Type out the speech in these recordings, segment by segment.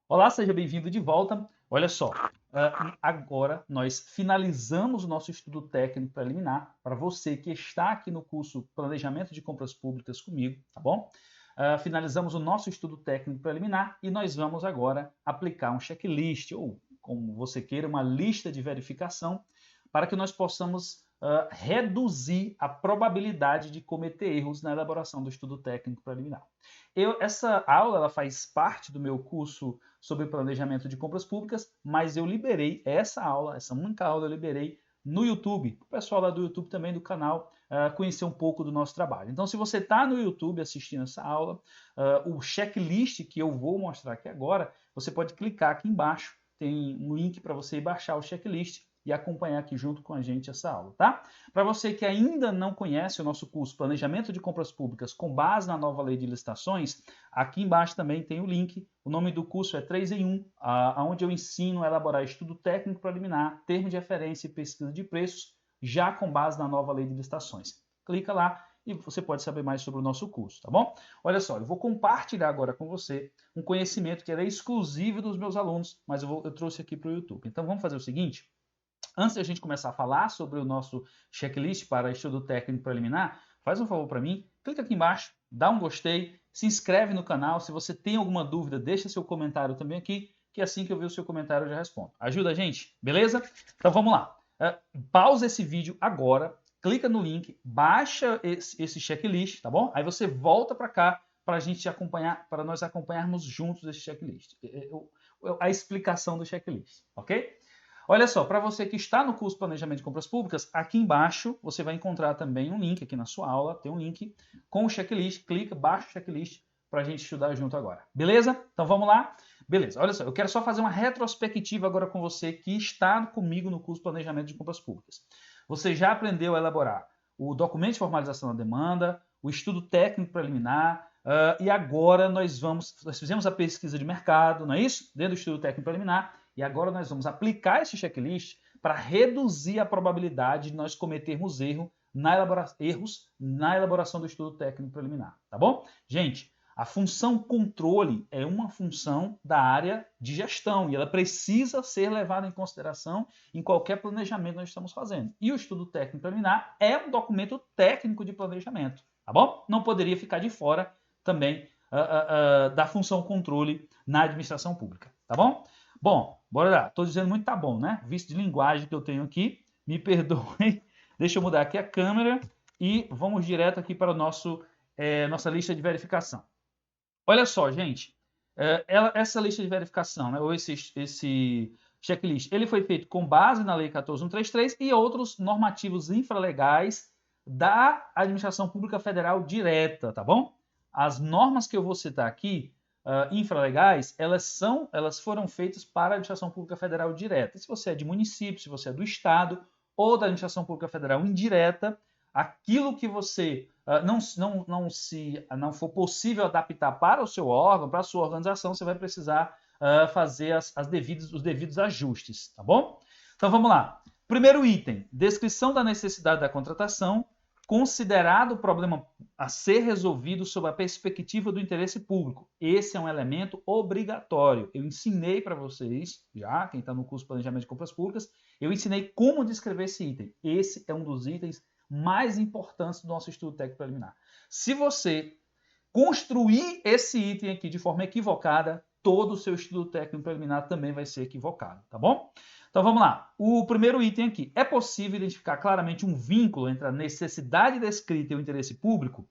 Olá, seja bem-vindo de volta. Olha só, agora nós finalizamos o nosso estudo técnico preliminar para você que está aqui no curso Planejamento de Compras Públicas comigo, tá bom? Finalizamos o nosso estudo técnico preliminar e nós vamos agora aplicar um checklist, ou como você queira, uma lista de verificação, para que nós possamos reduzir a probabilidade de cometer erros na elaboração do estudo técnico preliminar. Essa aula ela faz parte do meu curso sobre planejamento de compras públicas, mas eu liberei essa aula, essa única aula eu liberei no YouTube. O pessoal lá do YouTube também do canal conhecer um pouco do nosso trabalho. Então, se você está no YouTube assistindo essa aula, o checklist que eu vou mostrar aqui agora, você pode clicar aqui embaixo, tem um link para você baixar o checklist e acompanhar aqui junto com a gente essa aula, tá? Para você que ainda não conhece o nosso curso Planejamento de Compras Públicas com base na nova lei de licitações, aqui embaixo também tem o link. O nome do curso é 3 em 1, onde eu ensino a elaborar estudo técnico preliminar, termo de referência e pesquisa de preços, já com base na nova lei de licitações. Clica lá e você pode saber mais sobre o nosso curso, tá bom? Olha só, eu vou compartilhar agora com você um conhecimento que era exclusivo dos meus alunos, mas eu trouxe aqui para o YouTube. Então vamos fazer o seguinte. Antes de a gente começar a falar sobre o nosso checklist para estudo técnico preliminar, faz um favor para mim, clica aqui embaixo, dá um gostei, se inscreve no canal. Se você tem alguma dúvida, deixa seu comentário também aqui, que assim que eu ver o seu comentário eu já respondo. Ajuda a gente, beleza? Então vamos lá. Pausa esse vídeo agora, clica no link, baixa esse checklist, tá bom? Aí você volta para cá para a gente acompanhar, para nós acompanharmos juntos esse checklist, a explicação do checklist, ok? Olha só, para você que está no curso Planejamento de Compras Públicas, aqui embaixo você vai encontrar também um link aqui na sua aula, tem um link com o checklist, clica, baixa o checklist para a gente estudar junto agora. Beleza? Então vamos lá? Beleza, olha só, eu quero só fazer uma retrospectiva agora com você que está comigo no curso Planejamento de Compras Públicas. Você já aprendeu a elaborar o documento de formalização da demanda, o estudo técnico preliminar, e agora nós fizemos a pesquisa de mercado, não é isso? Dentro do estudo técnico preliminar, e agora nós vamos aplicar esse checklist para reduzir a probabilidade de nós cometermos erros na elaboração do estudo técnico preliminar, tá bom? Gente, a função controle é uma função da área de gestão e ela precisa ser levada em consideração em qualquer planejamento que nós estamos fazendo. E o estudo técnico preliminar é um documento técnico de planejamento, tá bom? Não poderia ficar de fora também da função controle na administração pública, tá bom? Bom, bora lá. Estou dizendo muito tá bom, né? Visto de linguagem que eu tenho aqui, me perdoem. Deixa eu mudar aqui a câmera e vamos direto aqui para nossa lista de verificação. Olha só, gente. Essa lista de verificação, né, ou esse checklist, ele foi feito com base na Lei 14.133 e outros normativos infralegais da Administração Pública Federal direta, tá bom? As normas que eu vou citar aqui, infralegais, elas foram feitas para a Administração Pública Federal direta. Se você é de município, se você é do Estado ou da Administração Pública Federal indireta, aquilo que você não for possível adaptar para o seu órgão, para a sua organização, você vai precisar fazer os devidos ajustes, tá bom? Então vamos lá. Primeiro item, descrição da necessidade da contratação, considerado o problema a ser resolvido sob a perspectiva do interesse público. Esse é um elemento obrigatório. Eu ensinei para vocês, já, quem está no curso de Planejamento de Compras Públicas, eu ensinei como descrever esse item. Esse é um dos itens mais importantes do nosso estudo técnico preliminar. Se você construir esse item aqui de forma equivocada, todo o seu estudo técnico preliminar também vai ser equivocado, tá bom? Então vamos lá. O primeiro item aqui. É possível identificar claramente um vínculo entre a necessidade descrita e o interesse público?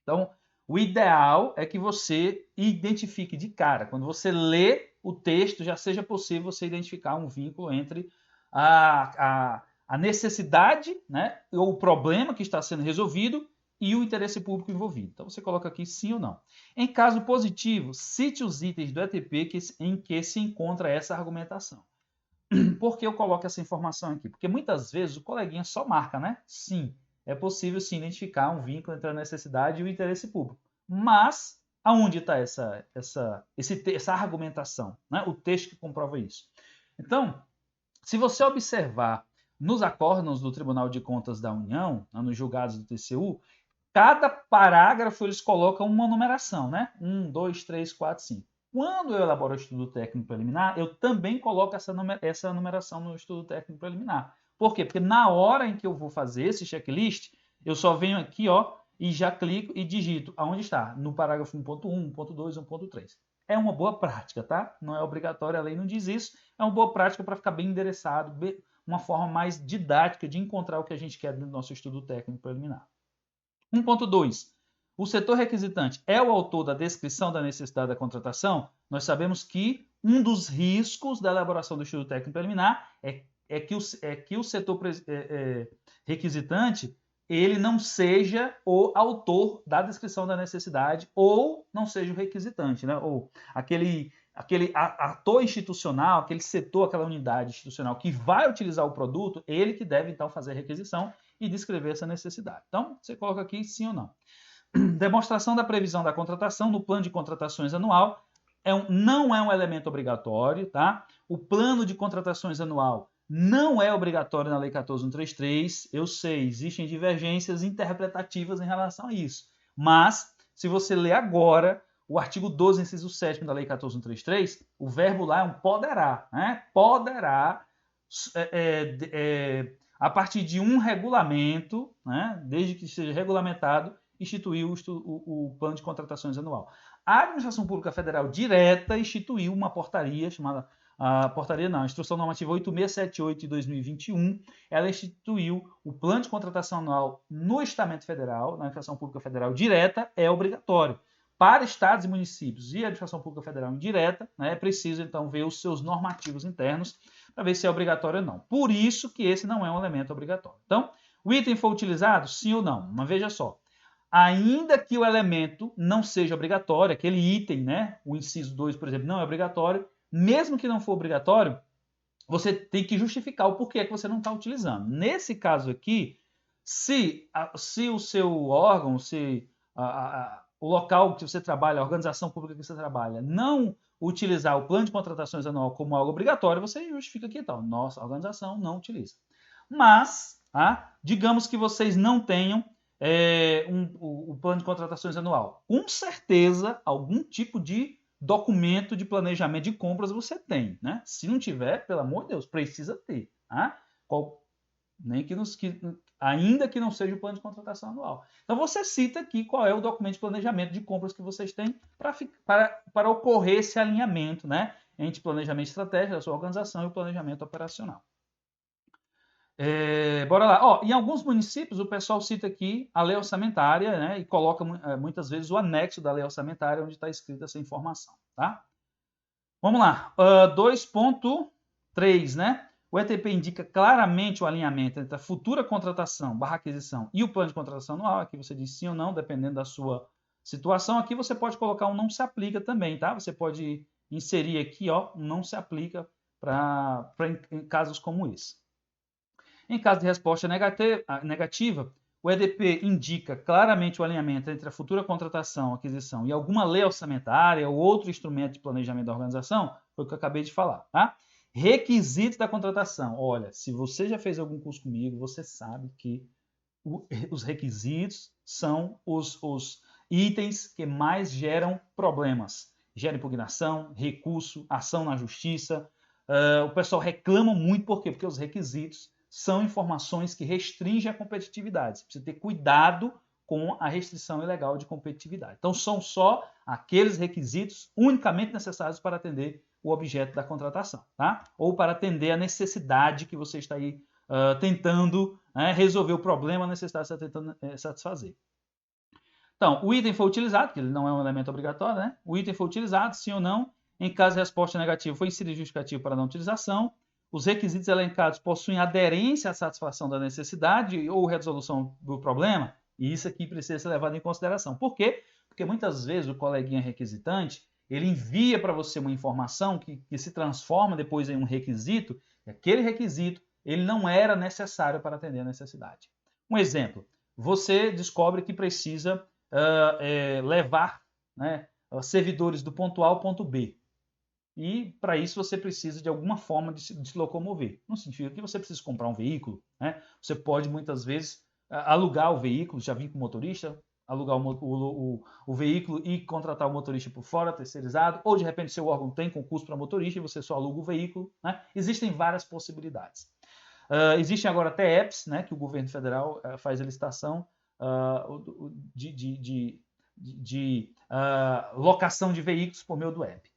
Então, o ideal é que você identifique de cara. Quando você lê o texto, já seja possível você identificar um vínculo entre a necessidade, né, ou o problema que está sendo resolvido e o interesse público envolvido. Então, você coloca aqui sim ou não. Em caso positivo, cite os itens do ETP em que se encontra essa argumentação. Por que eu coloco essa informação aqui? Porque muitas vezes o coleguinha só marca, né? Sim, é possível sim identificar um vínculo entre a necessidade e o interesse público. Mas aonde está essa argumentação? Né? O texto que comprova isso. Então, se você observar nos acórdãos do Tribunal de Contas da União, nos julgados do TCU, cada parágrafo eles colocam uma numeração, né? 1, 2, 3, 4, 5. Quando eu elaboro o estudo técnico preliminar, eu também coloco essa numeração no estudo técnico preliminar. Por quê? Porque na hora em que eu vou fazer esse checklist, eu só venho aqui, ó, e já clico e digito aonde está, no parágrafo 1.1, 1.2, 1.3. É uma boa prática, tá? Não é obrigatório, a lei não diz isso. É uma boa prática para ficar bem endereçado, uma forma mais didática de encontrar o que a gente quer no nosso estudo técnico preliminar. 1.2. O setor requisitante é o autor da descrição da necessidade da contratação? Nós sabemos que um dos riscos da elaboração do estudo técnico preliminar é que o setor requisitante ele não seja o autor da descrição da necessidade ou não seja o requisitante, né? Ou aquele ator institucional, aquele setor, aquela unidade institucional que vai utilizar o produto, ele que deve então fazer a requisição e descrever essa necessidade. Então, você coloca aqui sim ou não. Demonstração da previsão da contratação no plano de contratações anual não é um elemento obrigatório, tá? O plano de contratações anual não é obrigatório na Lei 14.133. Eu sei, existem divergências interpretativas em relação a isso. Mas, se você ler agora o artigo 12, inciso 7 da Lei 14.133, o verbo lá é um poderá, né? Poderá, a partir de um regulamento, né? Desde que seja regulamentado, instituir o plano de contratações anual. A Administração Pública Federal direta instituiu uma portaria chamada a Instrução Normativa 8678 de 2021, ela instituiu o plano de contratação anual no Estamento Federal, na Administração Pública Federal direta, é obrigatório. Para estados e municípios e a Administração Pública Federal indireta, né, é preciso então ver os seus normativos internos para ver se é obrigatório ou não. Por isso que esse não é um elemento obrigatório. Então, o item foi utilizado, sim ou não? Mas veja só, ainda que o elemento não seja obrigatório, aquele item, né, o inciso 2, por exemplo, não é obrigatório, mesmo que não for obrigatório, você tem que justificar o porquê que você não está utilizando. Nesse caso aqui, se o seu órgão, se o local que você trabalha, a organização pública que você trabalha, não utilizar o plano de contratações anual como algo obrigatório, você justifica aqui, então, nossa organização não utiliza. Mas, digamos que vocês não tenham o plano de contratações anual. Com certeza, algum tipo de documento de planejamento de compras você tem, né? Se não tiver, pelo amor de Deus, precisa ter. Ainda que não seja o plano de contratação anual. Então você cita aqui qual é o documento de planejamento de compras que vocês têm para ocorrer esse alinhamento, né, entre planejamento estratégico da sua organização e o planejamento operacional. Bora lá. Em alguns municípios, o pessoal cita aqui a lei orçamentária, né, e coloca muitas vezes o anexo da lei orçamentária onde está escrita essa informação. Tá? Vamos lá. 2.3, né? O ETP indica claramente o alinhamento entre a futura contratação, aquisição e o plano de contratação anual. Aqui você diz sim ou não, dependendo da sua situação. Aqui você pode colocar um não se aplica também, tá? Você pode inserir aqui, um não se aplica em casos como esse. Em caso de resposta negativa, o EDP indica claramente o alinhamento entre a futura contratação, aquisição e alguma lei orçamentária ou outro instrumento de planejamento da organização, foi o que eu acabei de falar, tá? Requisitos da contratação. Olha, se você já fez algum curso comigo, você sabe que os requisitos são os itens que mais geram problemas. Gera impugnação, recurso, ação na justiça. O pessoal reclama muito, por quê? Porque os requisitos são informações que restringem a competitividade. Você precisa ter cuidado com a restrição ilegal de competitividade. Então, são só aqueles requisitos unicamente necessários para atender o objeto da contratação, tá? Ou para atender a necessidade que você está aí tentando resolver o problema, a necessidade que você está tentando satisfazer. Então, o item foi utilizado, que ele não é um elemento obrigatório, né? O item foi utilizado, sim ou não. Em caso de resposta negativa, foi inserido justificativo para não utilização. Os requisitos elencados possuem aderência à satisfação da necessidade ou resolução do problema, e isso aqui precisa ser levado em consideração. Por quê? Porque muitas vezes o coleguinha requisitante, ele envia para você uma informação que se transforma depois em um requisito, e aquele requisito ele não era necessário para atender a necessidade. Um exemplo, você descobre que precisa levar servidores do ponto A ao ponto B. E para isso você precisa de alguma forma de se locomover. Não significa que você precisa comprar um veículo, né? Você pode muitas vezes alugar o veículo, já vim com o motorista, alugar o veículo e contratar o motorista por fora, terceirizado, ou de repente seu órgão tem concurso para motorista e você só aluga o veículo, né? Existem várias possibilidades. Existem agora até apps, né, que o governo federal faz a licitação de locação de veículos por meio do app.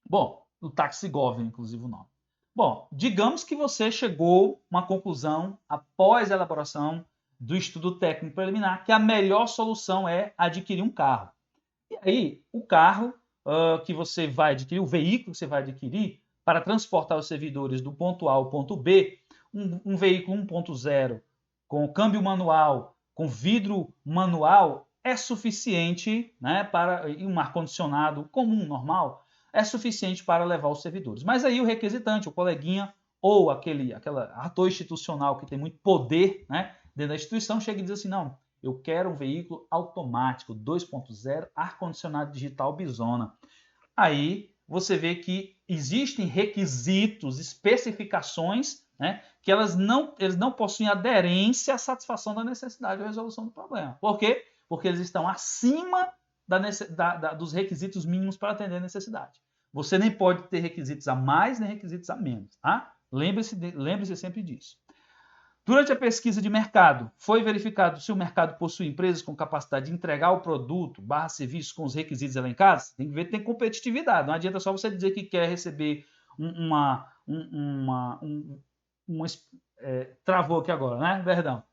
Bom, o TaxiGov, inclusive o nome. Bom, digamos que você chegou a uma conclusão após a elaboração do estudo técnico preliminar que a melhor solução é adquirir um carro. E aí, o carro que você vai adquirir, o veículo que você vai adquirir para transportar os servidores do ponto A ao ponto B, um veículo 1.0 com câmbio manual, com vidro manual, é suficiente, né, para e um ar-condicionado comum, normal, é suficiente para levar os servidores. Mas aí o requisitante, o coleguinha ou aquela ator institucional que tem muito poder, né, dentro da instituição, chega e diz assim, não, eu quero um veículo automático, 2.0, ar-condicionado digital Bizona. Aí você vê que existem requisitos, especificações, né, que eles não possuem aderência à satisfação da necessidade ou resolução do problema. Por quê? Porque eles estão acima dos requisitos mínimos para atender a necessidade. Você nem pode ter requisitos a mais nem requisitos a menos. Tá? Lembre-se sempre disso. Durante a pesquisa de mercado, foi verificado se o mercado possui empresas com capacidade de entregar o produto / serviço com os requisitos elencados? Tem que ver que tem competitividade. Não adianta só você dizer que quer receber travou aqui agora, né? Perdão.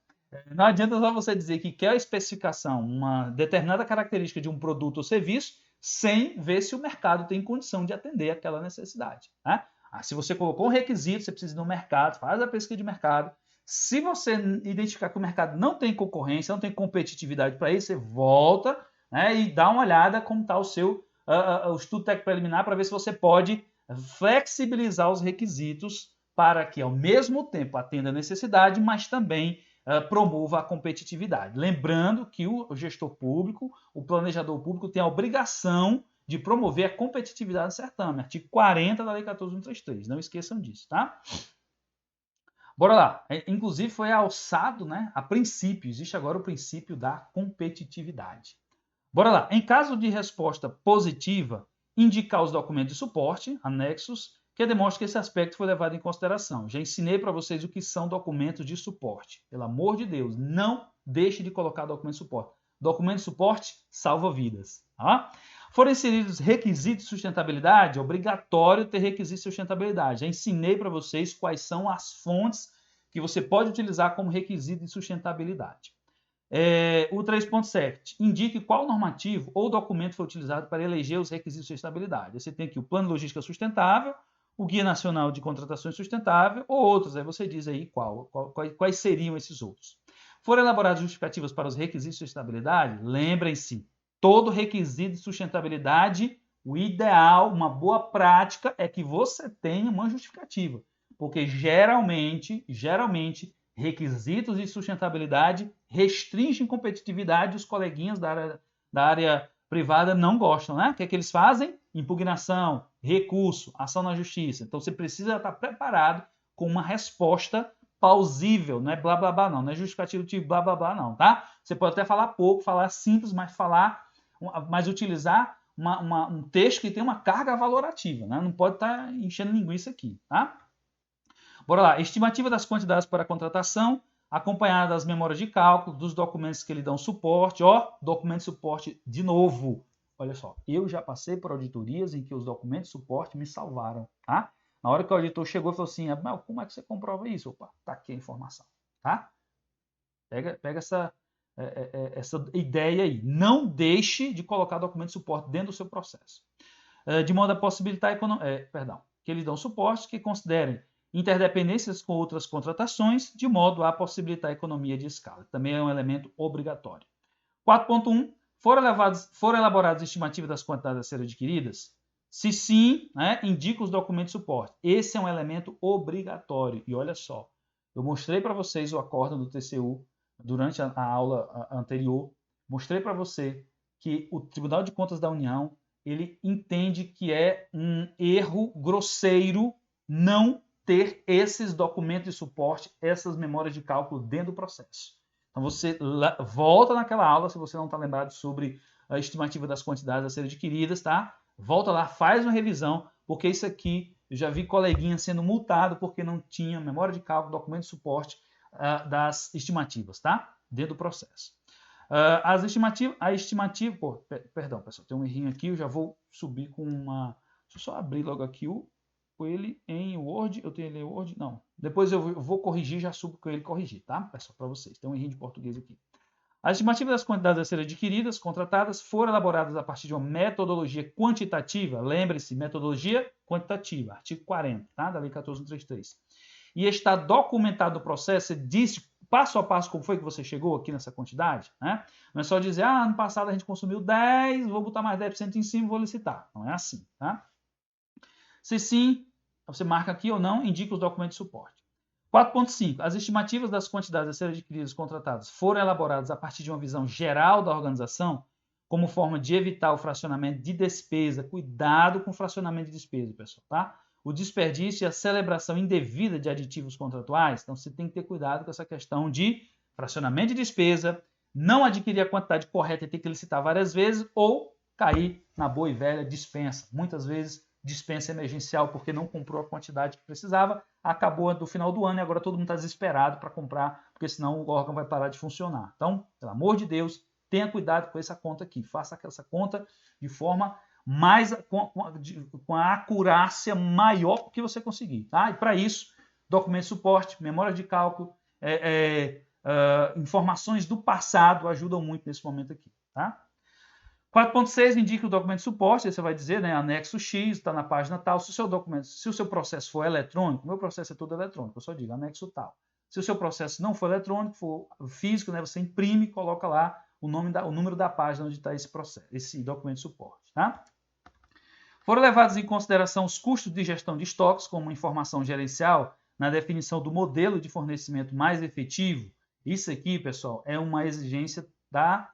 Não adianta só você dizer que quer a especificação, uma determinada característica de um produto ou serviço, sem ver se o mercado tem condição de atender aquela necessidade. Né? Se você colocou um requisito, você precisa ir no mercado, faz a pesquisa de mercado. Se você identificar que o mercado não tem concorrência, não tem competitividade para isso, você volta, né, e dá uma olhada como está o seu o estudo técnico preliminar para ver se você pode flexibilizar os requisitos para que, ao mesmo tempo, atenda a necessidade, mas também promova a competitividade. Lembrando que o gestor público, o planejador público, tem a obrigação de promover a competitividade do certame, artigo 40 da Lei 14.133. Não esqueçam disso, tá? Bora lá. Inclusive foi alçado, né, a princípio, existe agora o princípio da competitividade. Bora lá. Em caso de resposta positiva, indicar os documentos de suporte, anexos, que demonstra que esse aspecto foi levado em consideração. Já ensinei para vocês o que são documentos de suporte. Pelo amor de Deus, não deixe de colocar documento de suporte. Documento de suporte salva vidas. Tá? Foram inseridos requisitos de sustentabilidade, é obrigatório ter requisitos de sustentabilidade. Já ensinei para vocês quais são as fontes que você pode utilizar como requisito de sustentabilidade. O 3.7, indique qual normativo ou documento foi utilizado para eleger os requisitos de sustentabilidade. Você tem aqui o Plano de Logística Sustentável, o Guia Nacional de Contratações Sustentáveis ou outros. Aí você diz aí quais seriam esses outros. Foram elaboradas justificativas para os requisitos de sustentabilidade? Lembrem-se, todo requisito de sustentabilidade, o ideal, uma boa prática é que você tenha uma justificativa. Porque geralmente, requisitos de sustentabilidade restringem competitividade e os coleguinhas da área privada não gostam, né? O que é que eles fazem? Impugnação, recurso, ação na justiça. Então você precisa estar preparado com uma resposta plausível, não é blá blá blá não é justificativo de blá blá blá não, tá? Você pode até falar pouco, falar simples, mas utilizar um texto que tem uma carga valorativa, né? Não pode estar enchendo linguiça aqui, tá? Bora lá. Estimativa das quantidades para a contratação, acompanhada das memórias de cálculo, dos documentos que lhe dão suporte. Documento de suporte de novo. Olha só, eu já passei por auditorias em que os documentos de suporte me salvaram, tá? Na hora que o auditor chegou e falou assim, como é que você comprova isso? Opa, tá aqui a informação, tá? Pega essa ideia aí. Não deixe de colocar documento de suporte dentro do seu processo. De modo a possibilitar que eles dão suporte, que considerem interdependências com outras contratações, de modo a possibilitar a economia de escala. Também é um elemento obrigatório. 4.1. Foram elaboradas estimativas das quantidades a serem adquiridas? Se sim, né, indica os documentos de suporte. Esse é um elemento obrigatório. E olha só, eu mostrei para vocês o acórdão do TCU durante a aula anterior. Mostrei para você que o Tribunal de Contas da União ele entende que é um erro grosseiro não ter esses documentos de suporte, essas memórias de cálculo dentro do processo. Então você volta naquela aula, se você não está lembrado sobre a estimativa das quantidades a serem adquiridas, tá? Volta lá, faz uma revisão, porque isso aqui eu já vi coleguinha sendo multado porque não tinha memória de cálculo, documento de suporte das estimativas, tá? Dentro do processo. Perdão, pessoal, tem um errinho aqui, eu já vou subir com uma... Deixa eu só abrir logo aqui com ele em Word. Eu tenho ele em Word? Não. Depois eu vou corrigir, já subo com ele corrigir, tá, pessoal? Para vocês. Tem um errinho de português aqui. As estimativas das quantidades a serem adquiridas, contratadas, foram elaboradas a partir de uma metodologia quantitativa. Lembre-se, metodologia quantitativa, artigo 40, tá? Da Lei 14.133. E está documentado no processo, você diz passo a passo como foi que você chegou aqui nessa quantidade, né? Não é só dizer, ano passado a gente consumiu 10, vou botar mais 10% em cima e vou licitar. Não é assim, tá? Se sim, você marca aqui ou não, indica os documentos de suporte. 4.5. As estimativas das quantidades a serem adquiridas e contratadas foram elaboradas a partir de uma visão geral da organização, como forma de evitar o fracionamento de despesa. Cuidado com o fracionamento de despesa, pessoal, tá? O desperdício e a celebração indevida de aditivos contratuais. Então, você tem que ter cuidado com essa questão de fracionamento de despesa, não adquirir a quantidade correta e ter que licitar várias vezes, ou cair na boa e velha dispensa. Muitas vezes, dispensa emergencial porque não comprou a quantidade que precisava, acabou do final do ano e agora todo mundo está desesperado para comprar, porque senão o órgão vai parar de funcionar. Então, pelo amor de Deus, tenha cuidado com essa conta aqui. Faça essa conta de forma com a acurácia maior que você conseguir. Tá? E para isso, documento de suporte, memória de cálculo, informações do passado ajudam muito nesse momento aqui. Tá? 4.6 indica o documento de suporte, aí você vai dizer, né, anexo X, está na página tal. Se o seu processo for eletrônico, meu processo é todo eletrônico, eu só digo anexo tal. Se o seu processo não for eletrônico, for físico, né, você imprime e coloca lá o número da página onde está esse documento de suporte. Tá? Foram levados em consideração os custos de gestão de estoques como informação gerencial na definição do modelo de fornecimento mais efetivo. Isso aqui, pessoal, é uma exigência da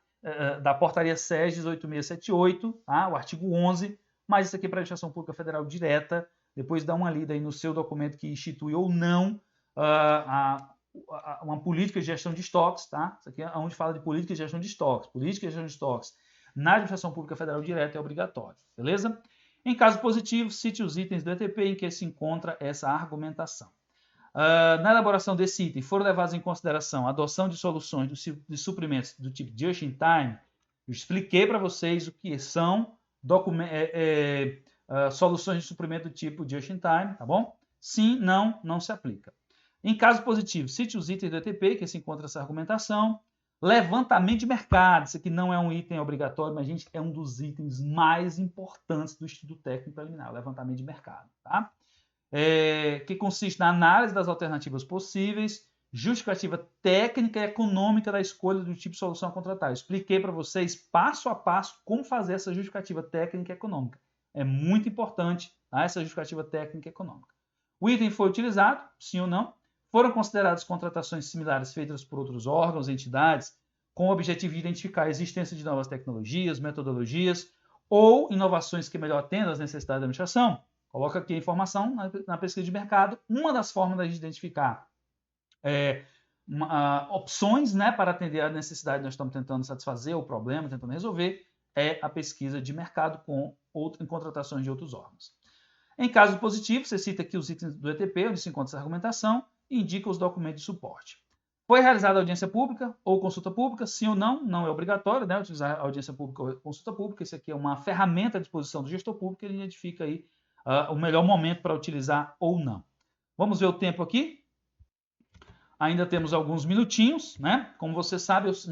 portaria SES 18678, tá? O artigo 11, mas isso aqui é para a Administração Pública Federal direta, depois dá uma lida aí no seu documento que institui ou não uma política de gestão de estoques, tá? Isso aqui é onde fala de política de gestão de estoques. Política de gestão de estoques na Administração Pública Federal direta é obrigatório, beleza? Em caso positivo, cite os itens do ETP em que se encontra essa argumentação. Na elaboração desse item, foram levados em consideração a adoção de soluções de suprimentos do tipo just in time. Eu expliquei para vocês o que são soluções de suprimento do tipo just in time, tá bom? Sim, não se aplica. Em caso positivo, cite os itens do ETP, que se encontra essa argumentação. Levantamento de mercado, isso aqui não é um item obrigatório, mas, gente, é um dos itens mais importantes do estudo técnico preliminar, levantamento de mercado, tá? Que consiste na análise das alternativas possíveis, justificativa técnica e econômica da escolha do tipo de solução a contratar. Eu expliquei para vocês, passo a passo, como fazer essa justificativa técnica e econômica. É muito importante, tá? Essa justificativa técnica e econômica. O item foi utilizado, sim ou não? Foram consideradas contratações similares feitas por outros órgãos e entidades com o objetivo de identificar a existência de novas tecnologias, metodologias ou inovações que melhor atendam às necessidades da administração? Coloca aqui a informação na pesquisa de mercado. Uma das formas de identificar opções, né, para atender a necessidade que nós estamos tentando satisfazer, o problema, tentando resolver, é a pesquisa de mercado em contratações de outros órgãos. Em caso positivo, você cita aqui os itens do ETP, onde se encontra essa argumentação, e indica os documentos de suporte. Foi realizada audiência pública ou consulta pública? Sim ou não? Não é obrigatório, né, utilizar audiência pública ou consulta pública. Isso aqui é uma ferramenta à disposição do gestor público, ele identifica aí o melhor momento para utilizar ou não. Vamos ver o tempo aqui. Ainda temos alguns minutinhos, né? Como você sabe, os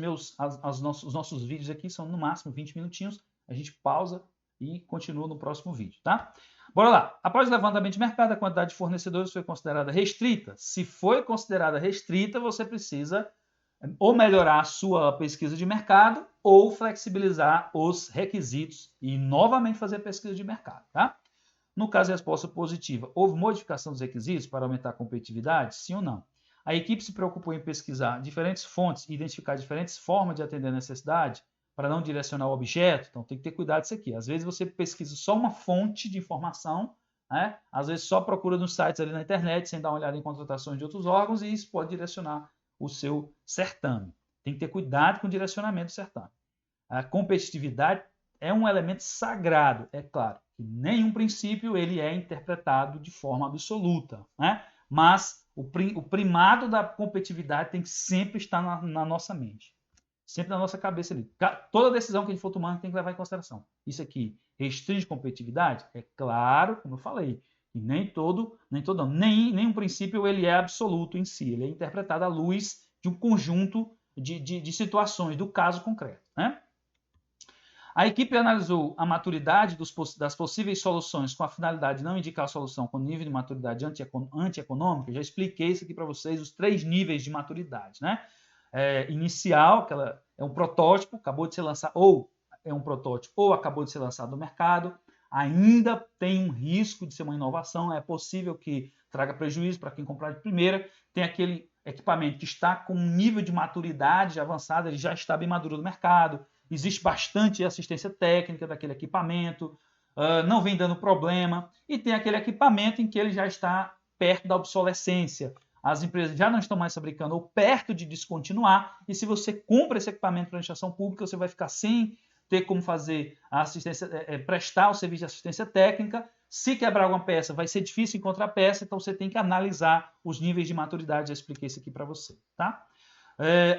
nossos vídeos aqui são no máximo 20 minutinhos. A gente pausa e continua no próximo vídeo, tá? Bora lá. Após o levantamento de mercado, a quantidade de fornecedores foi considerada restrita. Se foi considerada restrita, você precisa ou melhorar a sua pesquisa de mercado ou flexibilizar os requisitos e novamente fazer a pesquisa de mercado, tá? No caso de resposta positiva, houve modificação dos requisitos para aumentar a competitividade? Sim ou não? A equipe se preocupou em pesquisar diferentes fontes e identificar diferentes formas de atender a necessidade para não direcionar o objeto? Então, tem que ter cuidado disso aqui. Às vezes, você pesquisa só uma fonte de informação, né? Às vezes, só procura nos sites ali na internet, sem dar uma olhada em contratações de outros órgãos, e isso pode direcionar o seu certame. Tem que ter cuidado com o direcionamento do certame. A competitividade é um elemento sagrado, é claro. Que nenhum princípio ele é interpretado de forma absoluta, né? Mas o primado da competitividade tem que sempre estar na nossa mente. Sempre na nossa cabeça ali. Toda decisão que a gente for tomando tem que levar em consideração. Isso aqui restringe competitividade? É claro, como eu falei, que nenhum princípio ele é absoluto em si. Ele é interpretado à luz de um conjunto de situações, do caso concreto, né? A equipe analisou a maturidade das possíveis soluções com a finalidade de não indicar a solução com nível de maturidade antieconômica. Já expliquei isso aqui para vocês, os 3 níveis de maturidade, né? Inicial, que ela é um protótipo, acabou de ser lançado, ou é um protótipo, ou acabou de ser lançado no mercado, ainda tem um risco de ser uma inovação, é possível que traga prejuízo para quem comprar de primeira, tem aquele equipamento que está com um nível de maturidade avançado, ele já está bem maduro no mercado, existe bastante assistência técnica daquele equipamento, não vem dando problema, e tem aquele equipamento em que ele já está perto da obsolescência, as empresas já não estão mais fabricando ou perto de descontinuar, e se você compra esse equipamento para administração pública, você vai ficar sem ter como fazer a assistência, prestar o serviço de assistência técnica. Se quebrar alguma peça, vai ser difícil encontrar peça, então você tem que analisar os níveis de maturidade. Já expliquei isso aqui para você, tá?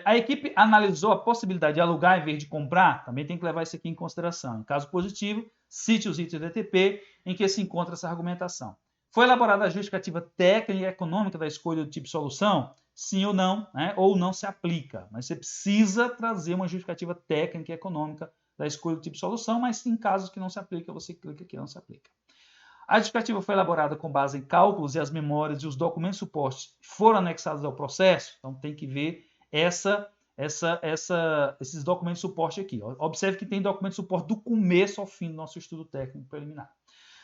A equipe analisou a possibilidade de alugar em vez de comprar, também tem que levar isso aqui em consideração. Em caso positivo, cite os itens do ETP em que se encontra essa argumentação. Foi elaborada a justificativa técnica e econômica da escolha do tipo de solução? Sim ou não, né? Ou não se aplica. Mas você precisa trazer uma justificativa técnica e econômica da escolha do tipo de solução, mas em casos que não se aplica, você clica aqui, não se aplica. A justificativa foi elaborada com base em cálculos e as memórias e os documentos de suporte foram anexados ao processo, então tem que ver esses documentos de suporte aqui. Observe que tem documento de suporte do começo ao fim do nosso estudo técnico preliminar.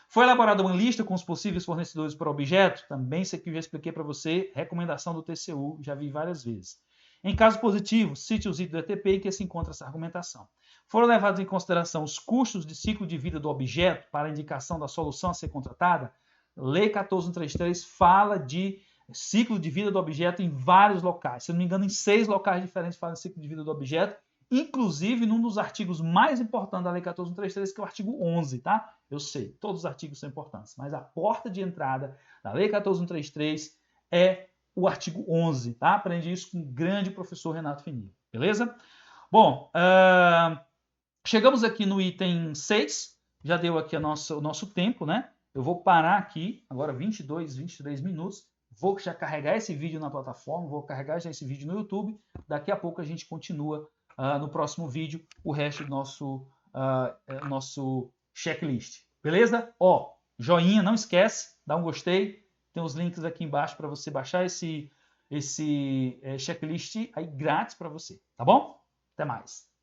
Foi elaborada uma lista com os possíveis fornecedores para objeto, também isso aqui eu já expliquei para você, recomendação do TCU, já vi várias vezes. Em caso positivo, cite os itens do ETP em que se encontra essa argumentação. Foram levados em consideração os custos de ciclo de vida do objeto para a indicação da solução a ser contratada? Lei 14.133 fala de ciclo de vida do objeto em vários locais. Se não me engano, em 6 locais diferentes fala de ciclo de vida do objeto, inclusive num dos artigos mais importantes da Lei 14.133, que é o artigo 11, tá? Eu sei, todos os artigos são importantes, mas a porta de entrada da Lei 14.133 é o artigo 11, tá? Aprendi isso com o grande professor Renato Finil, beleza? Bom, chegamos aqui no item 6, já deu aqui o nosso tempo, né? Eu vou parar aqui, agora 22, 23 minutos, vou já carregar esse vídeo na plataforma, vou carregar já esse vídeo no YouTube, daqui a pouco a gente continua no próximo vídeo o resto do nosso checklist, beleza? Ó, joinha, não esquece, dá um gostei, tem os links aqui embaixo para você baixar esse checklist aí grátis para você, tá bom? Até mais.